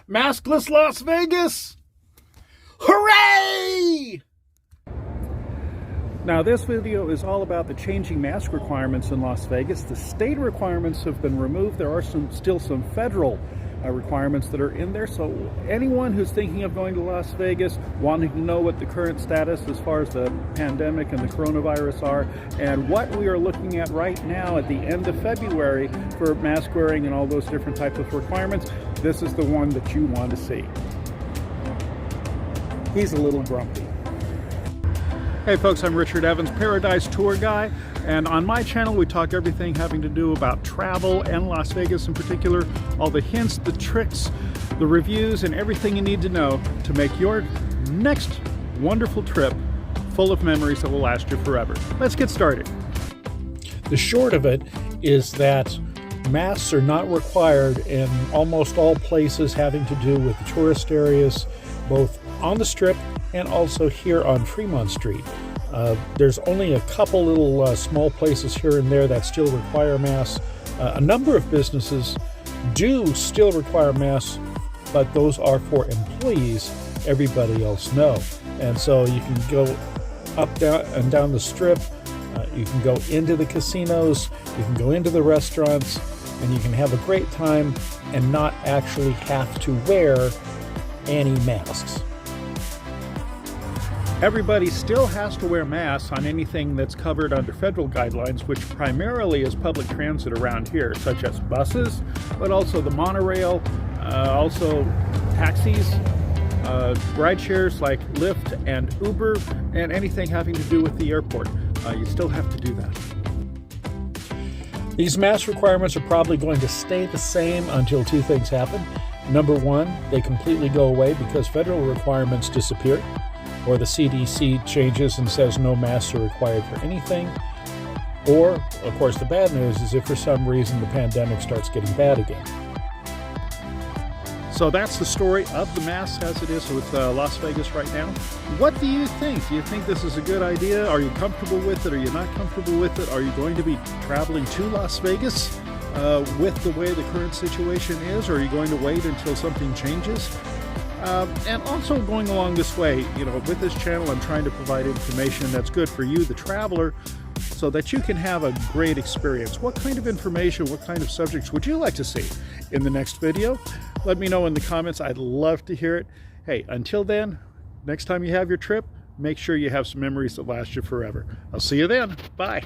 Maskless Las Vegas! Hooray! Now this video is all about the changing mask requirements in Las Vegas. The state requirements have been removed. There are still some federal requirements that are in there. So anyone who's thinking of going to Las Vegas, wanting to know what the current status as far as the pandemic and the coronavirus are, and what we are looking at right now at the end of February for mask wearing and all those different types of requirements, this is the one that you want to see. He's a little grumpy. Hey folks, I'm Richard Evans, Paradise Tour Guy, and on my channel we talk everything having to do about travel and Las Vegas in particular, all the hints, the tricks, the reviews, and everything you need to know to make your next wonderful trip full of memories that will last you forever. Let's get started. The short of it is that masks are not required in almost all places having to do with the tourist areas, both on the Strip and also here on Fremont Street. There's only a couple little small places here and there that still require masks. A number of businesses do still require masks, but those are for employees. Everybody else no. And so you can go up, down, and down the Strip. You can go into the casinos. You can go into the restaurants, and you can have a great time and not actually have to wear any masks. Everybody still has to wear masks on anything that's covered under federal guidelines, which primarily is public transit around here, such as buses, but also the monorail, also taxis, ride shares like Lyft and Uber, and anything having to do with the airport. You still have to do that. These mask requirements are probably going to stay the same until two things happen. Number one, they completely go away because federal requirements disappear, or the CDC changes and says no masks are required for anything. Or, of course, the bad news is if for some reason the pandemic starts getting bad again. So that's the story of the masks as it is with Las Vegas right now. What do you think? Do you think this is a good idea? Are you comfortable with it? Are you not comfortable with it? Are you going to be traveling to Las Vegas with the way the current situation is? Or are you going to wait until something changes? And also going along this way, you know, with this channel, I'm trying to provide information that's good for you, the traveler, so that you can have a great experience. What kind of information, what kind of subjects would you like to see in the next video? Let me know in the comments. I'd love to hear it. Hey, until then, next time you have your trip, make sure you have some memories that last you forever. I'll see you then. Bye.